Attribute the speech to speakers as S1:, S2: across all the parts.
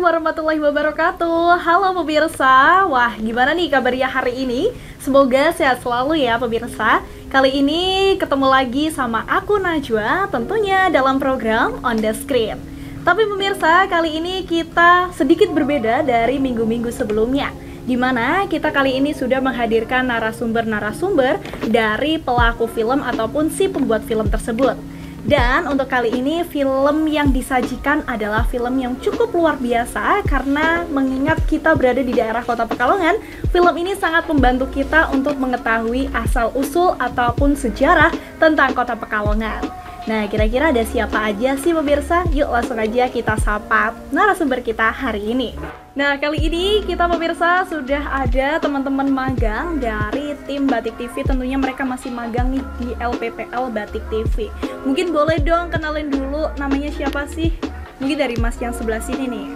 S1: warahmatullahi wabarakatuh. Halo pemirsa, wah gimana nih kabarnya hari ini? Semoga sehat selalu ya pemirsa. Kali ini ketemu lagi sama aku Najwa, tentunya dalam program On The Screen. Tapi pemirsa, kali ini kita sedikit berbeda dari minggu-minggu sebelumnya, di mana kita kali ini sudah menghadirkan narasumber-narasumber dari pelaku film ataupun si pembuat film tersebut. Dan untuk kali ini film yang disajikan adalah film yang cukup luar biasa karena mengingat kita berada di daerah Kota Pekalongan, film ini sangat membantu kita untuk mengetahui asal-usul ataupun sejarah tentang Kota Pekalongan. Nah, kira-kira ada siapa aja sih pemirsa? Yuk langsung aja kita sapa narasumber kita hari ini. Nah, kali ini kita pemirsa sudah ada teman-teman magang dari tim Batik TV. Tentunya mereka masih magang nih di LPPL Batik TV. Mungkin boleh dong kenalin dulu namanya siapa sih? Mungkin dari Mas yang sebelah sini nih.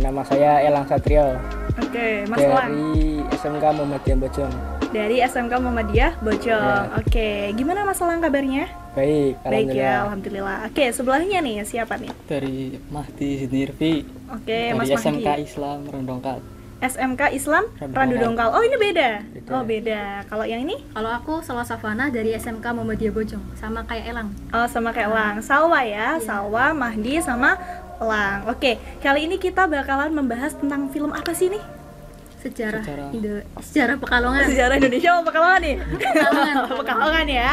S2: Nama saya Elang Satrio.
S1: Oke, Mas Elang.
S2: Dari SMK Muhammadiyah Bojong.
S1: Dari SMK Muhammadiyah Bojong.
S2: Ya.
S1: Oke, gimana Mas Elang kabarnya?
S2: Baik,
S1: Baik ya, alhamdulillah. Oke, sebelahnya nih siapa nih?
S3: Dari Mahdi Zinirfi.
S1: Oke,
S3: dari
S1: Mas
S3: SMK
S1: Mahdi.
S3: Islam Rondongkat.
S1: SMK Islam Randu Dongkal. Oh, ini beda. Oh, beda. Kalau yang ini?
S4: Kalau aku Salwa Safana dari SMK Muhammadiyah Bojong, sama kayak Elang.
S1: Oh, sama kayak Elang. Salwa ya, Salwa, Mahdi sama Elang. Oke, kali ini kita bakalan membahas tentang film apa sih nih?
S4: Sejarah Pekalongan.
S1: Sejarah Indonesia mau Pekalongan nih?
S4: Pekalongan.
S1: Pekalongan ya.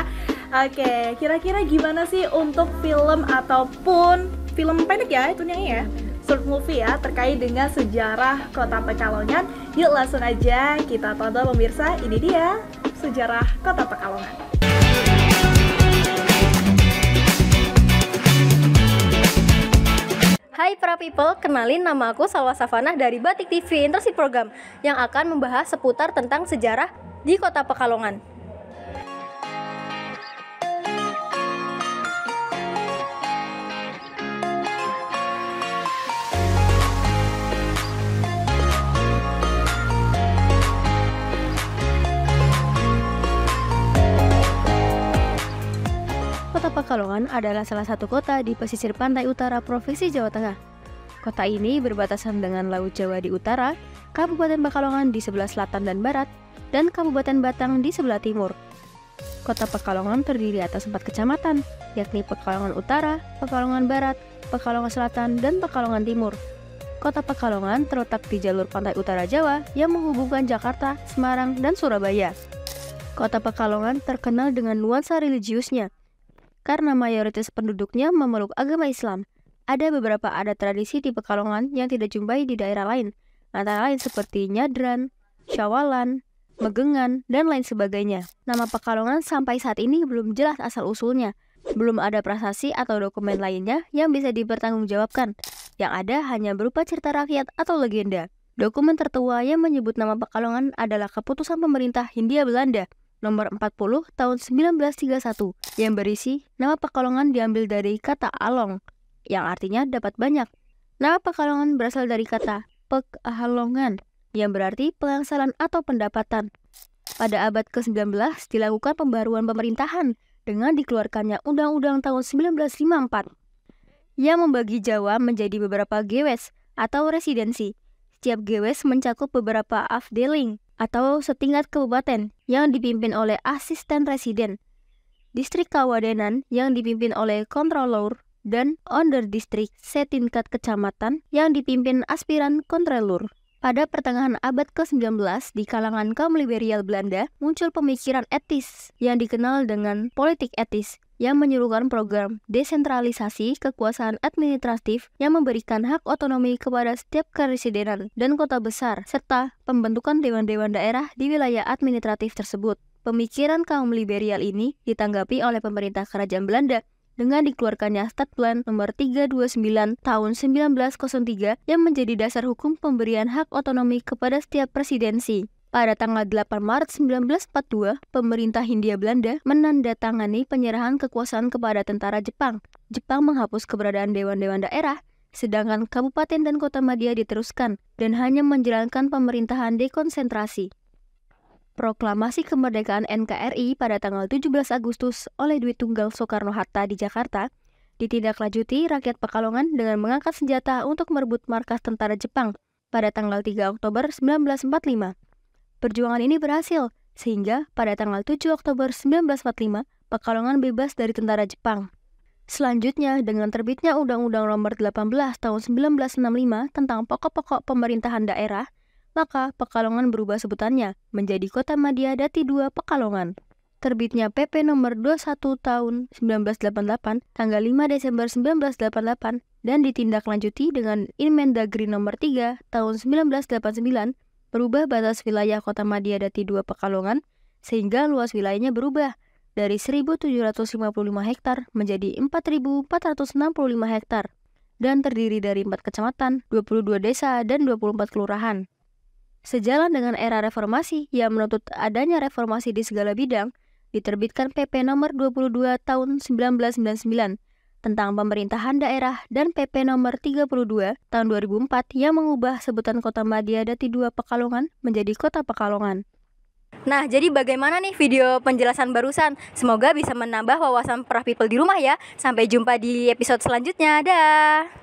S1: Oke, kira-kira gimana sih untuk film ataupun film pendek ya itunya ya? Short movie ya terkait dengan sejarah Kota Pekalongan. Yuk langsung aja kita tonton pemirsa. Ini dia sejarah Kota Pekalongan.
S4: Hai para people, kenalin nama aku Salwa Safana dari Batik TV Internship Program yang akan membahas seputar tentang sejarah di Kota Pekalongan. Kota Pekalongan adalah salah satu kota di pesisir pantai utara Provinsi Jawa Tengah. Kota ini berbatasan dengan Laut Jawa di utara, Kabupaten Pekalongan di sebelah selatan dan barat, dan Kabupaten Batang di sebelah timur. Kota Pekalongan terdiri atas 4 kecamatan, yakni Pekalongan Utara, Pekalongan Barat, Pekalongan Selatan, dan Pekalongan Timur. Kota Pekalongan terletak di jalur pantai utara Jawa yang menghubungkan Jakarta, Semarang, dan Surabaya. Kota Pekalongan terkenal dengan nuansa religiusnya, karena mayoritas penduduknya memeluk agama Islam. Ada beberapa adat tradisi di Pekalongan yang tidak jumpai di daerah lain, antara lain seperti nyadran, syawalan, megengan, dan lain sebagainya. Nama Pekalongan sampai saat ini belum jelas asal-usulnya. Belum ada prasasti atau dokumen lainnya yang bisa dipertanggungjawabkan. Yang ada hanya berupa cerita rakyat atau legenda. Dokumen tertua yang menyebut nama Pekalongan adalah Keputusan Pemerintah Hindia Belanda nomor 40 tahun 1931 yang berisi nama Pekalongan diambil dari kata along yang artinya dapat banyak. Nama Pekalongan berasal dari kata pek-ahalongan yang berarti pengangsalan atau pendapatan. Pada abad ke-19 dilakukan pembaruan pemerintahan dengan dikeluarkannya Undang-Undang tahun 1954 yang membagi Jawa menjadi beberapa gewes atau residensi. Setiap gewes mencakup beberapa afdeling atau setingkat kabupaten yang dipimpin oleh asisten residen, distrik kawadenan yang dipimpin oleh kontrolor, dan onderdistrik setingkat kecamatan yang dipimpin aspiran kontrolor. Pada pertengahan abad ke-19, di kalangan kaum liberal Belanda, muncul pemikiran etis yang dikenal dengan politik etis, yang menyuruhkan program desentralisasi kekuasaan administratif yang memberikan hak otonomi kepada setiap keresidenan dan kota besar, serta pembentukan dewan-dewan daerah di wilayah administratif tersebut. Pemikiran kaum liberal ini ditanggapi oleh pemerintah kerajaan Belanda dengan dikeluarkannya Stadplan nomor 329 tahun 1903 yang menjadi dasar hukum pemberian hak otonomi kepada setiap presidensi. Pada tanggal 8 Maret 1942, pemerintah Hindia Belanda menandatangani penyerahan kekuasaan kepada tentara Jepang. Jepang menghapus keberadaan dewan-dewan daerah, sedangkan kabupaten dan kota madya diteruskan dan hanya menjalankan pemerintahan dekonsentrasi. Proklamasi kemerdekaan NKRI pada tanggal 17 Agustus oleh Dwi Tunggal Soekarno-Hatta di Jakarta Ditindaklanjuti rakyat Pekalongan dengan mengangkat senjata untuk merebut markas tentara Jepang pada tanggal 3 Oktober 1945. Perjuangan ini berhasil, sehingga pada tanggal 7 Oktober 1945, Pekalongan bebas dari tentara Jepang. Selanjutnya, dengan terbitnya Undang-Undang Nomor 18 Tahun 1965 tentang pokok-pokok pemerintahan daerah, maka Pekalongan berubah sebutannya menjadi Kota Madya Dati II Pekalongan. Terbitnya PP Nomor 21 Tahun 1988 tanggal 5 Desember 1988 dan ditindaklanjuti dengan Inmendagri Nomor 3 Tahun 1989 berubah batas wilayah Kota Madya Dati II Pekalongan sehingga luas wilayahnya berubah dari 1.755 hektar menjadi 4.465 hektar dan terdiri dari 4 kecamatan, 22 desa, dan 24 kelurahan. Sejalan dengan era reformasi yang menuntut adanya reformasi di segala bidang, diterbitkan PP Nomor 22 Tahun 1999 tentang pemerintahan daerah dan PP Nomor 32 Tahun 2004 yang mengubah sebutan Kota Madya Dati II Pekalongan menjadi Kota Pekalongan.
S5: Nah, jadi bagaimana nih video penjelasan barusan? Semoga bisa menambah wawasan para people di rumah ya. Sampai jumpa di episode selanjutnya. Dah.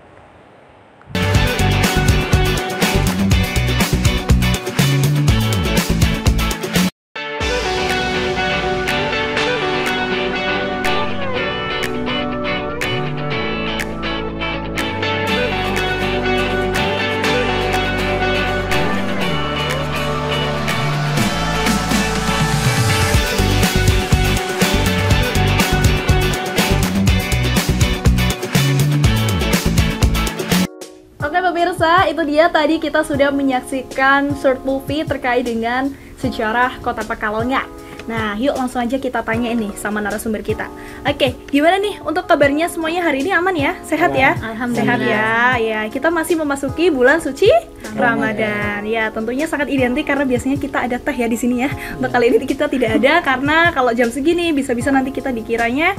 S1: Oke pemirsa, itu dia tadi kita sudah menyaksikan short movie terkait dengan sejarah Kota Pekalongan. Nah, yuk langsung aja kita tanya ini sama narasumber kita. Oke, gimana nih untuk kabarnya semuanya hari ini aman ya? Sehat ya?
S5: Alhamdulillah.
S1: Sehat ya. Ya, kita masih memasuki bulan suci Ramadan. Ya, tentunya sangat identik karena biasanya kita ada teh ya di sini ya. Untuk kali ini kita tidak ada karena kalau jam segini bisa-bisa nanti kita dikiranya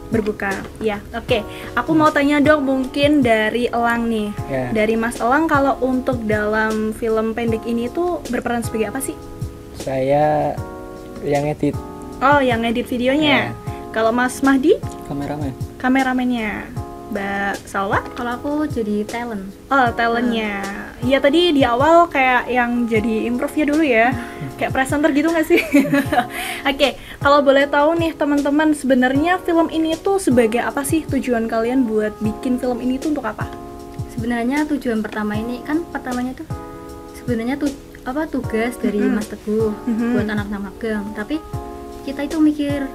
S1: berbuka. Ya, oke. Aku mau tanya dong mungkin dari Elang nih.
S2: Ya.
S1: Dari Mas Elang, kalau untuk dalam film pendek ini tuh berperan sebagai apa sih?
S2: Saya yang edit.
S1: Oh, yang edit videonya. Kalau Mas Mahdi,
S3: Kameramen.
S1: kameramennya. Mbak Salwa?
S5: Kalau aku jadi talent.
S1: Oh, talentnya. Iya tadi di awal kayak yang jadi improve-nya dulu ya. Kayak presenter gitu nggak sih? Oke, kalau boleh tahu nih teman-teman, sebenarnya film ini tuh sebagai apa sih tujuan kalian buat bikin film ini tuh untuk apa?
S5: Sebenarnya tujuan pertama ini kan pertamanya tuh sebenarnya tugas dari Mas Teguh buat anak-anak magang. Tapi kita itu mikir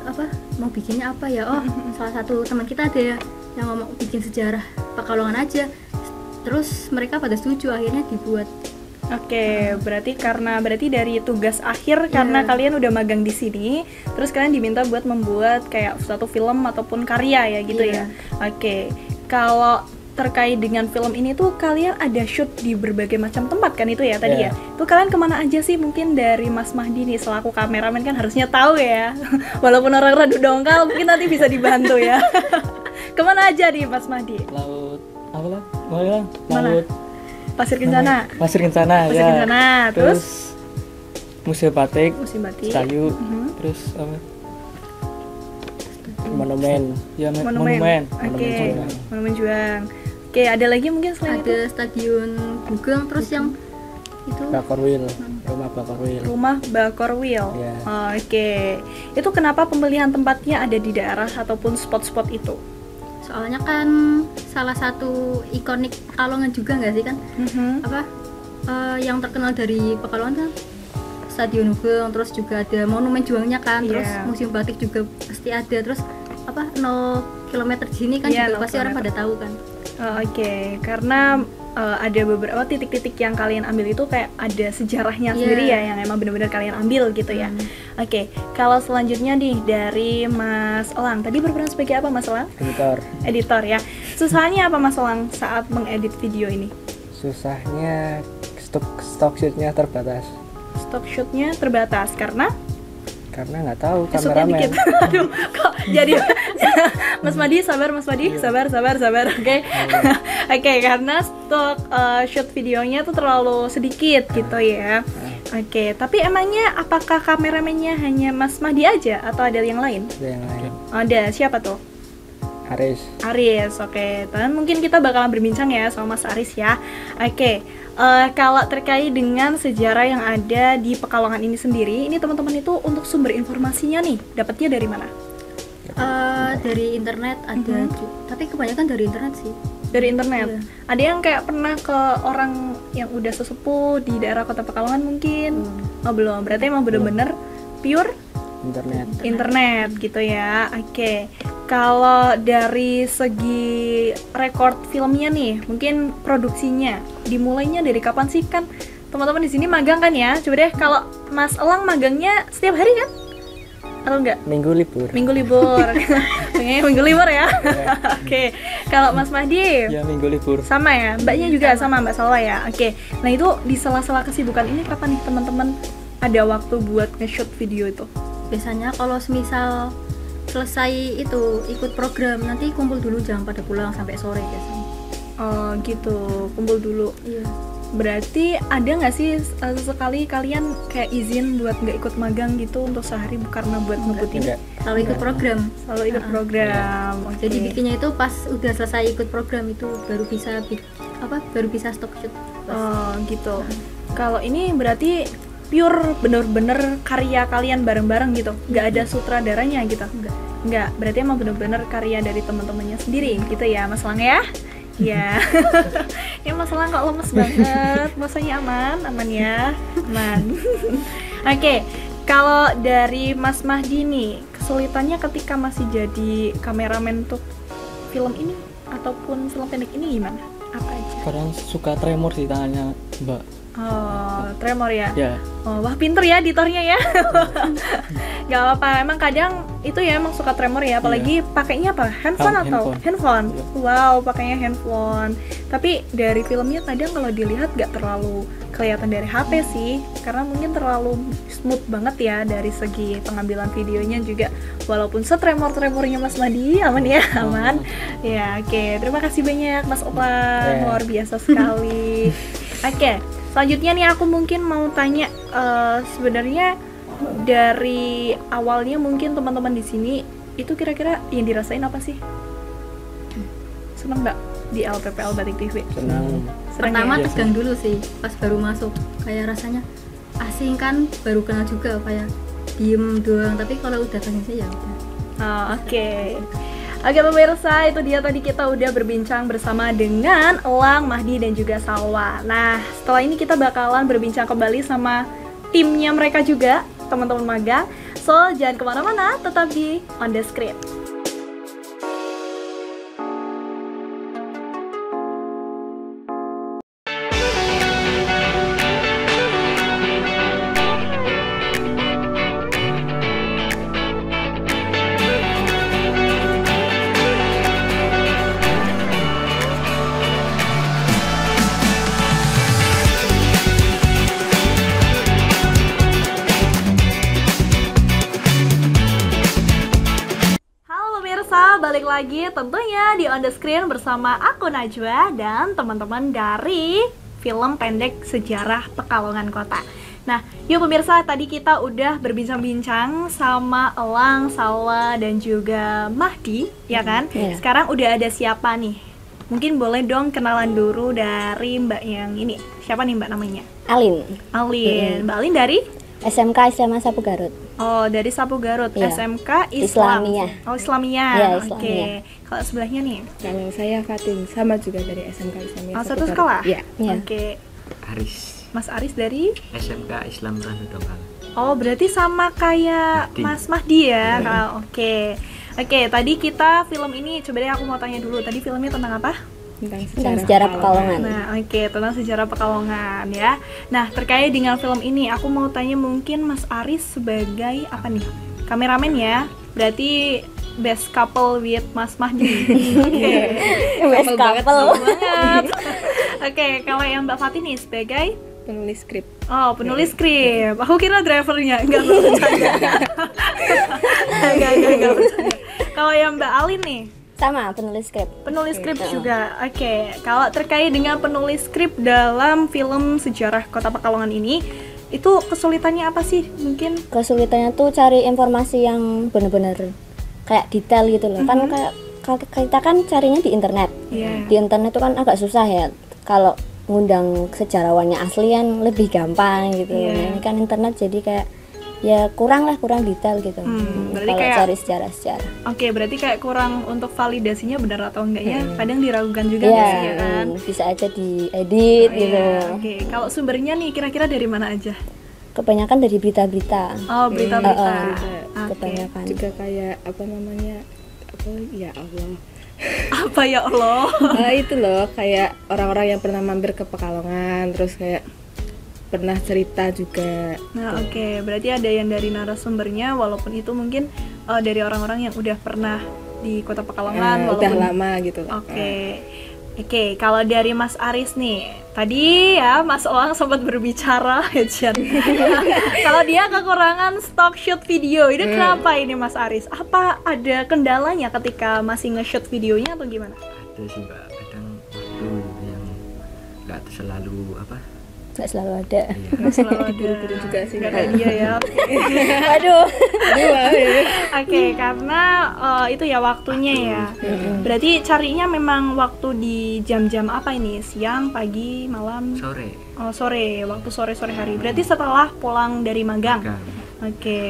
S5: mau bikinnya apa ya? Oh, salah satu teman kita ada yang ngomong bikin sejarah Pekalongan aja. Terus mereka pada setuju, akhirnya dibuat.
S1: Oke, berarti dari tugas akhir karena kalian udah magang di sini, terus kalian diminta buat membuat kayak suatu film ataupun karya ya gitu ya. Oke, kalau terkait dengan film ini tuh kalian ada shoot di berbagai macam tempat kan itu ya tadi ya. Tuh kalian kemana aja sih? Mungkin dari Mas Mahdi nih selaku kameramen kan harusnya tahu ya. Walaupun orang rada dongkal mungkin nanti bisa dibantu ya. Kemana aja nih Mas Mahdi?
S3: Laut apa lah? Mana?
S1: Mana?
S3: Laut
S1: Pasir Kencana.
S3: Pasir Kencana
S1: Pasir
S3: ya.
S1: Kencana. Terus
S3: Museum Batik,
S1: Musim Batik.
S3: Setayu, terus apa?
S2: Monumen.
S3: Ya
S1: Monumen. Oke.
S3: Juang.
S1: Monumen Juang. Oke, ada lagi mungkin selain itu?
S5: Ada Stadion Bugeng, terus yang itu
S2: Bakorwil. Rumah Bakorwil.
S1: Rumah Bakorwil.
S2: Ya.
S1: Oke. Itu kenapa pemilihan tempatnya ada di daerah ataupun spot-spot itu?
S5: soalnya kan salah satu ikonik Pekalongan juga nggak sih kan? Yang terkenal dari Pekalongan kan Stadion Bugeng, terus juga ada Monumen Juangnya kan, terus Museum Batik juga pasti ada, terus 0 km di sini kan juga pasti orang pada tahu kan.
S1: Oke, karena ada beberapa titik-titik yang kalian ambil itu kayak ada sejarahnya sendiri ya, yang emang benar-benar kalian ambil gitu ya. Oke, kalau selanjutnya nih dari Mas Elang, tadi berperan sebagai apa Mas Elang? Editor ya. Susahnya apa Mas Elang saat mengedit video ini?
S2: Susahnya stock shootnya terbatas.
S1: Stock shootnya terbatas karena
S2: nggak tahu
S1: Esoknya
S2: kameramen.
S1: dikit. Aduh, kok jadi Mas Madi sabar, Mas Madi sabar. Oke. Oke, karena stok shoot videonya tuh terlalu sedikit gitu ya. Oke, tapi emangnya apakah kameramennya hanya Mas Madi aja atau ada yang lain?
S2: Ada yang lain.
S1: Ada, siapa tuh?
S2: Aris.
S1: Aris, oke. Dan mungkin kita bakalan berbincang ya sama Mas Aris ya. Oke, kalau terkait dengan sejarah yang ada di Pekalongan ini sendiri, ini teman-teman itu untuk sumber informasinya nih, dapatnya dari mana?
S5: Dari internet ada, tapi kebanyakan dari internet sih.
S1: Dari internet.
S5: Iya.
S1: Ada yang kayak pernah ke orang yang udah sesepuh di daerah Kota Pekalongan mungkin? Oh belum, berarti emang bener-bener pure internet gitu ya. Oke. Kalau dari segi rekor filmnya nih, mungkin produksinya dimulainya dari kapan sih? Kan teman-teman di sini magang kan ya? Coba deh, kalau Mas Elang magangnya setiap hari kan? Atau enggak?
S2: Minggu libur.
S1: Minggu libur. Kayaknya minggu libur ya. Oke. Kalau Mas Mahdi
S3: Ya minggu libur.
S1: sama ya? Mbaknya juga sama Mbak Salwa ya? Oke. Nah itu di sela-sela kesibukan ini kapan nih teman-teman ada waktu buat nge-shoot video itu?
S5: Biasanya kalau semisal selesai itu ikut program, nanti kumpul dulu, jangan pada pulang sampai sore biasanya.
S1: Oh gitu, kumpul dulu.
S5: Iya.
S1: Berarti ada nggak sih sekali kalian kayak izin buat nggak ikut magang gitu untuk sehari karena buat ngebut ini?
S2: Enggak.
S5: Selalu ikut program.
S1: Selalu ikut program. Oke.
S5: Jadi bikinnya itu pas udah selesai ikut program itu baru bisa stop shoot.
S1: Oh gitu. Kalau ini berarti pure bener-bener karya kalian bareng-bareng gitu, nggak ada sutradaranya gitu? Nggak. Berarti emang bener-bener karya dari teman-temannya sendiri gitu ya, Mas Lang ya? Ya. Ini Mas Lang kok lemes banget, masanya aman ya, aman. Oke, kalau dari Mas Mahdi nih, kesulitannya ketika masih jadi kameramen untuk film ini ataupun film pendek ini gimana? Apa aja?
S3: Kadang suka tremor sih tangannya Mbak.
S1: Oh, tremor ya?
S3: Ya.
S1: Oh, wah pinter ya editornya ya. Gak apa-apa, emang kadang itu ya emang suka tremor ya, apalagi pakainya apa? Handphone atau handphone?
S3: Iya.
S1: Wow, pakainya handphone. Tapi dari filmnya kadang kalau dilihat gak terlalu kelihatan dari HP sih, karena mungkin terlalu smooth banget ya dari segi pengambilan videonya juga. Walaupun setremor-tremornya Mas Madi, aman ya, aman. Ya, oke. Terima kasih banyak Mas Opla, luar biasa sekali. Oke. Selanjutnya nih aku mungkin mau tanya sebenarnya dari awalnya mungkin teman-teman di sini itu kira-kira yang dirasain apa sih? Seneng nggak di LPPL Batik TV?
S2: Senang.
S5: Pertama
S3: ya?
S5: tegang dulu sih pas baru masuk, kayak rasanya asing kan, baru kenal juga kayak diem doang, tapi kalau udah kenal sih ya udah.
S1: Oh, oke. Oke pemirsa, itu dia tadi kita udah berbincang bersama dengan Elang, Mahdi, dan juga Salwa. Nah, setelah ini kita bakalan berbincang kembali sama timnya mereka juga, teman-teman magang. So, jangan kemana-mana, tetap di On The Screen. Balik lagi tentunya di On The Screen bersama aku Najwa dan teman-teman dari film pendek Sejarah Pekalongan Kota. Nah, yuk pemirsa, tadi kita udah berbincang-bincang sama Elang, Salwa, dan juga Mahdi, ya kan?
S4: Iya.
S1: Sekarang udah ada siapa nih? Mungkin boleh dong kenalan dulu dari Mbak yang ini. Siapa nih Mbak namanya?
S6: Alin,
S1: Alin. Mbak Alin dari?
S6: SMK SMA Sapu Garut.
S1: Oh, dari Sapu Garut,
S6: Iya.
S1: SMK Islam.
S6: Islamiyah.
S1: Oh, Islamiyah.
S6: Iya,
S1: Oke.
S6: Islamiyah.
S1: Kalau sebelahnya nih?
S7: Kalau saya Fatin, sama juga dari SMK Islamiyah.
S1: Oh,
S7: Sapu
S1: satu
S7: Garut.
S1: sekolah?
S7: Iya.
S6: Iya.
S1: Oke.
S8: Aris,
S1: Mas Aris dari?
S8: SMK Islam Ranu Donggala.
S1: Oh, berarti sama kayak
S8: Mahdi.
S1: Mas Mahdi ya? Oke. Oke, tadi kita film ini, coba deh aku mau tanya dulu. Tadi filmnya tentang apa?
S6: Tentang sejarah Pekalongan.
S1: Nah, oke, tentang sejarah Pekalongan ya. Nah, terkait dengan film ini, aku mau tanya mungkin Mas Aris sebagai apa nih? Kameramen ya? Berarti best couple with Mas Mahdi.
S6: Best couple.
S1: Banget. Oke, kalau yang Mbak Fatin nih sebagai
S7: Penulis skrip.
S1: oh, penulis skrip. Aku kira drivernya, enggak percaya. Enggak percaya. Kalau yang Mbak Alin nih,
S6: Sama, penulis skrip.
S1: penulis skrip juga. Oke, kalau terkait dengan penulis skrip dalam film Sejarah Kota Pekalongan ini, itu kesulitannya apa sih? Mungkin
S6: Kesulitannya tuh cari informasi yang benar-benar kayak detail gitu loh. Kan kayak kalau kita kan carinya di internet.
S1: Iya.
S6: Di internet itu kan agak susah ya. Kalau ngundang sejarawannya aslian lebih gampang gitu.
S1: Iya.
S6: Ini kan internet jadi kayak ya kurang detail gitu.
S1: Berarti
S6: Kalau
S1: kayak-
S6: cari sejarah-sejarah.
S1: Oke, berarti kayak kurang untuk validasinya benar atau enggak ya? Kadang diragukan juga
S6: Iya,
S1: nggak sih, ya kan?
S6: bisa aja diedit
S1: Oh,
S6: gitu.
S1: iya. Oke, kalau sumbernya nih kira-kira dari mana aja?
S6: Kebanyakan dari berita-berita.
S1: Oh, berita-berita. Oke.
S6: Kebanyakan.
S7: Juga kayak apa namanya? Apa ya Allah.
S1: Apa ya Allah?
S7: Itu loh kayak orang-orang yang pernah mampir ke Pekalongan terus kayak pernah cerita juga.
S1: Nah, oke, berarti ada yang dari narasumbernya, walaupun itu mungkin dari orang-orang yang udah pernah di Kota Pekalongan,
S7: Udah
S1: walaupun
S7: lama gitu loh.
S1: Oke, kalau dari Mas Aris nih, tadi ya Mas Oang sempat berbicara, Jan. Kalau dia kekurangan stok shoot video, ini kenapa ini Mas Aris? Apa ada kendalanya ketika masih nge-shoot videonya atau gimana?
S8: Ada sih Mbak, kadang waktu yang nggak selalu apa.
S6: Nggak selalu ada.
S8: Iya.
S1: Nggak selalu ada.
S7: Buru-buru juga sih.
S1: Nggak kayak dia ya.
S6: Aduh.
S1: Oke, karena itu ya waktunya ya. Berarti carinya memang waktu di jam-jam apa ini? Siang, pagi, malam?
S8: Sore.
S1: Oh, sore, waktu sore-sore hari. Berarti setelah pulang dari magang.
S8: Magang.
S1: Oke.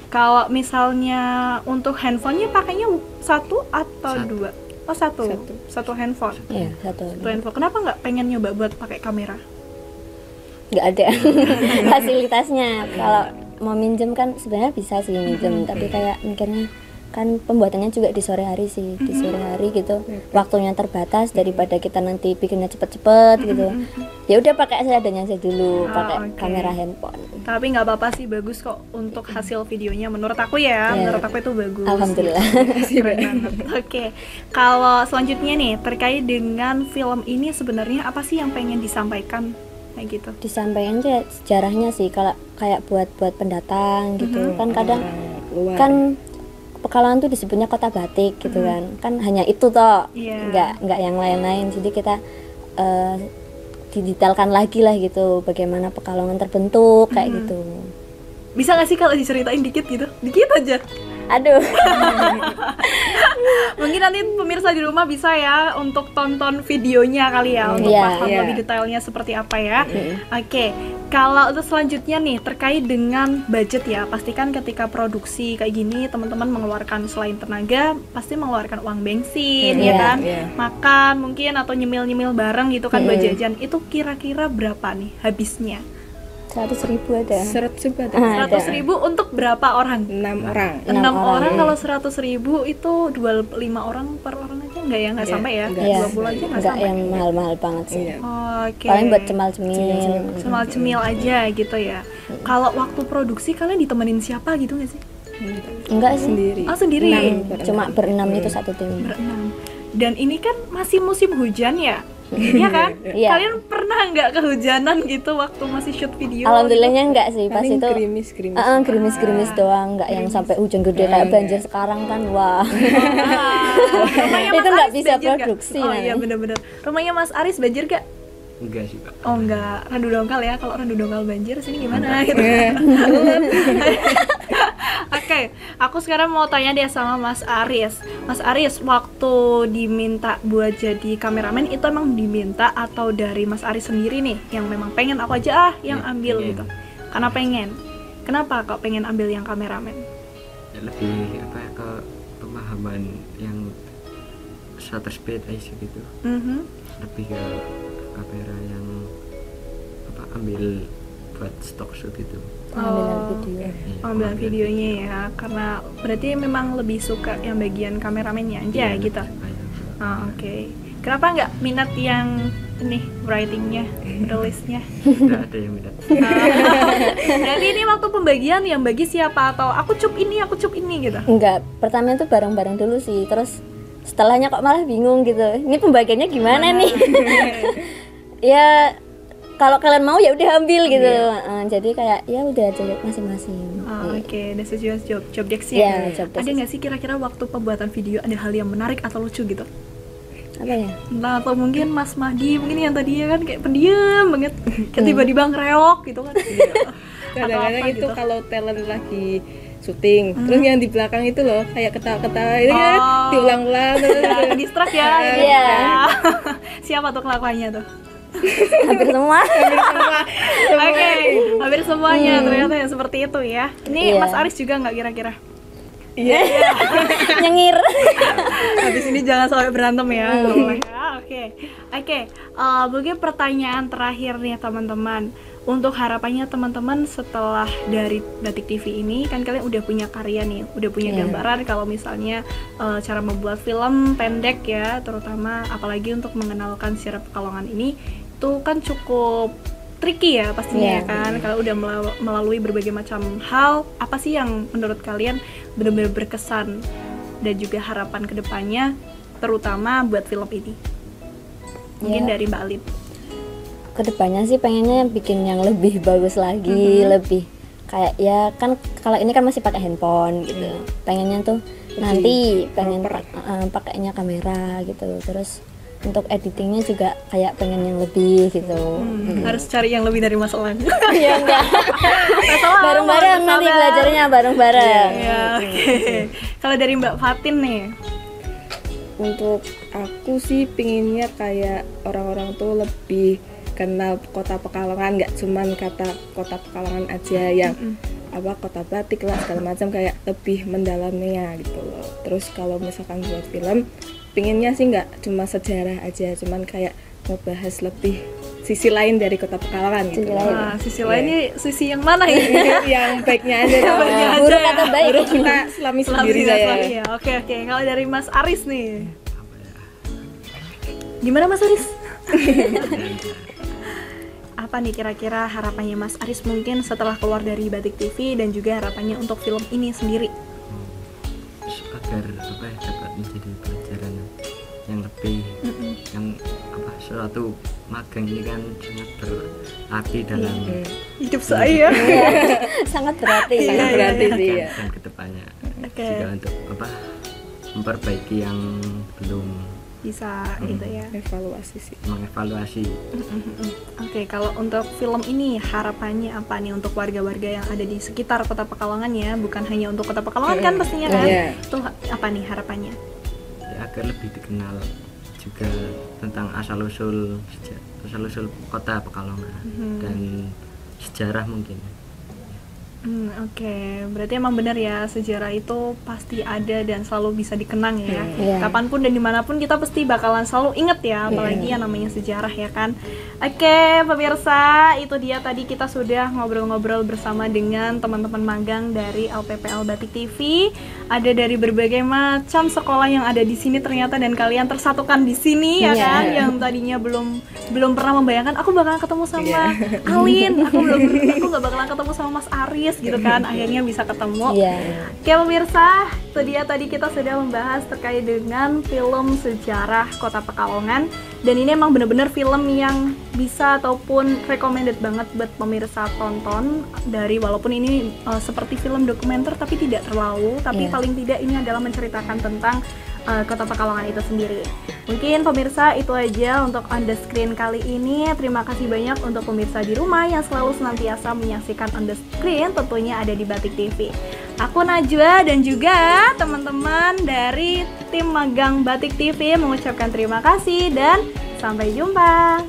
S1: Kalau misalnya untuk handphonenya pakainya satu atau
S8: Satu.
S1: dua? Oh, satu. Satu handphone.
S6: Iya, satu.
S1: Satu handphone. Kenapa nggak pengen nyoba buat pakai kamera?
S6: Nggak ada fasilitasnya. Kalau mau minjem kan sebenarnya bisa sih minjem, tapi kayak mikirnya kan pembuatannya juga di sore hari sih, di sore hari gitu, waktunya terbatas daripada kita nanti bikinnya cepet-cepet gitu. Ya udah pakai seadanya aja dulu, pakai
S1: oke.
S6: kamera handphone.
S1: Tapi nggak apa-apa sih, bagus kok untuk hasil videonya. Menurut aku ya,
S6: Ya.
S1: menurut aku itu bagus.
S6: Alhamdulillah.
S1: Keren banget. Oke, kalau selanjutnya nih terkait dengan film ini sebenarnya apa sih yang pengen disampaikan kayak gitu?
S6: Disampaikan aja sejarahnya sih, kalau kayak buat pendatang gitu kan kadang
S7: Luar.
S6: kan Pekalongan tuh disebutnya kota batik gitu kan hanya itu toh,
S1: Iya.
S6: nggak yang lain-lain. Jadi kita didetailkan lagi lah gitu bagaimana Pekalongan terbentuk kayak gitu.
S1: Bisa nggak sih kalau diceritain dikit gitu? Dikit aja.
S6: Aduh.
S1: Mungkin nanti pemirsa di rumah bisa ya untuk tonton videonya kali ya untuk
S6: Iya,
S1: paham
S7: iya.
S1: lebih detailnya seperti apa ya. Oke, kalau untuk selanjutnya nih terkait dengan budget ya, pastikan ketika produksi kayak gini teman-teman mengeluarkan selain tenaga pasti mengeluarkan uang bensin ya
S6: Iya,
S1: kan,
S7: iya.
S1: makan mungkin atau nyemil-nyemil bareng gitu kan buat jajan. Itu kira-kira berapa nih habisnya?
S6: 100.000 ada.
S7: 100 juga ada.
S1: 100.000 untuk berapa orang?
S7: 6 orang.
S1: 6 orang kalau 100.000 itu 25 orang per orang aja nggak ya, nggak
S7: Iya,
S1: sampai ya,
S7: nggak.
S1: 20 aja nggak
S6: Nggak
S1: sampai.
S6: yang mahal-mahal banget sih.
S7: Iya.
S1: Oke.
S6: Paling buat cemal-cemil.
S1: Semal cemil aja gitu ya. Kalau waktu produksi kalian ditemenin siapa gitu nggak sih?
S6: Enggak sih.
S7: Sendiri.
S1: Oh sendiri.
S6: Cuma berenam itu satu tim.
S1: Berenam. Dan ini kan masih musim hujan ya. Iya kan?
S6: Iya.
S1: Kalian pernah nggak kehujanan gitu waktu masih shoot video?
S6: Alhamdulillahnya enggak sih pas
S7: Paling
S6: itu.
S7: gerimis-gerimis.
S6: Gerimis-gerimis doang, enggak yang sampai hujan gede kayak banjir sekarang kan. Wah.
S1: Rumahnya
S6: Itu
S1: Mas
S6: nggak
S1: Aris
S6: bisa
S1: banjir nggak?
S6: produksi
S1: Oh iya
S6: namanya.
S1: bener-bener. Rumahnya Mas Aris banjir gak?
S8: Enggak sih Pak.
S1: Oh enggak, Randu Dongkal ya. Kalau Randu Dongkal banjir sini gimana gitu. Oke, aku sekarang mau tanya deh sama Mas Aris. Mas Aris, waktu diminta buat jadi kameramen itu emang diminta atau dari Mas Aris sendiri nih yang memang pengen aku aja yang
S8: Ya,
S1: ambil
S8: pengen.
S1: gitu? Karena pengen. Kenapa kok pengen ambil yang kameramen?
S8: Ya, lebih apa ke pemahaman yang shutter speed ISO gitu. Lebih ke kamera yang apa ambil buat stock shoot itu.
S6: Pengambilan video.
S8: Iya,
S1: Pengambilan videonya ya, karena berarti memang lebih suka yang bagian kameramennya aja
S8: Iya,
S1: gitu.
S8: kayak-
S1: Oke. Kenapa nggak minat yang ini writingnya, rilisnya?
S8: Nggak ada yang minat.
S1: Jadi ini waktu pembagian yang bagi siapa atau aku cup ini gitu?
S6: Enggak, pertama itu bareng-bareng dulu sih. Terus setelahnya kok malah bingung gitu. Ini pembagiannya gimana nih? Ya kalau kalian mau ya udah ambil gitu. Jadi kayak ya udah aja masing-masing.
S1: Oke, this is your job desk
S6: Iya,
S1: ya.
S6: job desk.
S1: Ada nggak sih kira-kira waktu pembuatan video ada hal yang menarik atau lucu gitu?
S6: Apa ya?
S1: Nah, atau mungkin Mas Mahdi mungkin yang tadinya kan kayak pendiam banget, kayak tiba-tiba ngereok gitu kan?
S7: Kadang-kadang
S1: Atau apa
S7: itu
S1: gitu?
S7: kalau talent lagi syuting. Terus yang di belakang itu loh kayak ketawa-ketawa itu kan diulang-ulang terus.
S1: Ya, distract ya.
S6: Iya.
S1: Siapa tuh kelakuannya tuh?
S6: Hampir semua.
S1: Oke, hampir semuanya ternyata ya seperti itu ya. Ini
S6: Iya.
S1: Mas Aris juga nggak kira-kira?
S7: Iya.
S6: Nyengir.
S1: Habis ini jangan sampai berantem ya. Nggak boleh ya. Oke. Mungkin pertanyaan terakhir nih teman-teman. Untuk harapannya teman-teman setelah dari Batik TV ini, kan kalian udah punya karya nih, udah punya gambaran kalau misalnya cara membuat film pendek ya, terutama apalagi untuk mengenalkan sejarah Pekalongan ini, itu kan cukup tricky ya pastinya ya kan. Kalau udah melalui berbagai macam hal, apa sih yang menurut kalian benar-benar berkesan dan juga harapan kedepannya, terutama buat film ini? Mungkin dari Mbak Alin.
S6: Kedepannya sih pengennya bikin yang lebih bagus lagi, lebih kayak ya kan kalau ini kan masih pakai handphone gitu. Pengennya tuh nanti pengen pakainya kamera gitu. Terus untuk editingnya juga kayak pengen yang lebih gitu.
S1: Harus cari yang lebih dari Mas Elan.
S6: Ya enggak. Bareng-bareng nanti belajarnya bareng-bareng.
S1: Ya, oke. Kalau dari Mbak Fatin nih,
S7: Untuk aku sih pinginnya kayak orang-orang tuh lebih kenal kota Pekalongan, nggak cuman kata kota Pekalongan aja yang apa kota batik lah segala macam, kayak lebih mendalaminya gitu loh. Terus kalau misalkan buat film pinginnya sih nggak cuma sejarah aja, cuman kayak ngebahas lebih sisi lain dari kota Pekalongan gitu.
S1: sisi lain ini sisi yang mana ya?
S7: Yang baiknya aja dong.
S6: Buruk atau baik?
S7: Buruk kita selami sendiri saya.
S1: Ya. Oke. Kalau dari Mas Aris nih, gimana Mas Aris? Apa nih kira-kira harapannya Mas Aris mungkin setelah keluar dari Batik TV dan juga harapannya untuk film ini sendiri?
S8: Agar dapat menjadi pelajaran yang lebih, yang suatu magang ini kan sangat berarti dalam
S1: Hidup saya.
S6: Sangat berarti.
S7: Sangat berarti sih ya.
S8: dan kedepannya
S1: Oke.
S8: juga untuk memperbaiki yang belum
S1: Bisa gitu ya.
S7: Evaluasi sih.
S8: mengevaluasi.
S1: Oke, kalau untuk film ini harapannya apa nih untuk warga-warga yang ada di sekitar Kota Pekalongan ya, bukan hanya untuk Kota Pekalongan kan pastinya kan?
S7: Iya.
S1: Itu apa nih harapannya?
S8: Ya, agar lebih dikenal juga tentang asal-usul kota Pekalongan dan sejarah mungkin.
S1: Oke, berarti emang benar ya, sejarah itu pasti ada dan selalu bisa dikenang ya.
S6: Iya.
S1: Kapanpun dan dimanapun kita pasti bakalan selalu inget ya, apalagi yang namanya sejarah ya kan. Oke, pemirsa, itu dia tadi kita sudah ngobrol-ngobrol bersama dengan teman-teman magang dari LPPL Batik TV. Ada dari berbagai macam sekolah yang ada di sini ternyata, dan kalian tersatukan di sini ya kan. Yang tadinya belum pernah membayangkan aku bakalan ketemu sama Alin, aku nggak bakalan ketemu sama Mas Aris gitu kan, akhirnya bisa ketemu. Oke pemirsa, itu dia tadi kita sudah membahas terkait dengan film sejarah Kota Pekalongan, dan ini emang bener-bener film yang bisa ataupun recommended banget buat pemirsa tonton, dari walaupun ini seperti film dokumenter tapi tidak terlalu, tapi paling tidak ini adalah menceritakan tentang Kota Pekalongan itu sendiri. Mungkin pemirsa itu aja untuk On The Screen kali ini. Terima kasih banyak untuk pemirsa di rumah yang selalu senantiasa menyaksikan On The Screen, tentunya ada di Batik TV. Aku Najwa dan juga teman-teman dari tim magang Batik TV mengucapkan terima kasih dan sampai jumpa.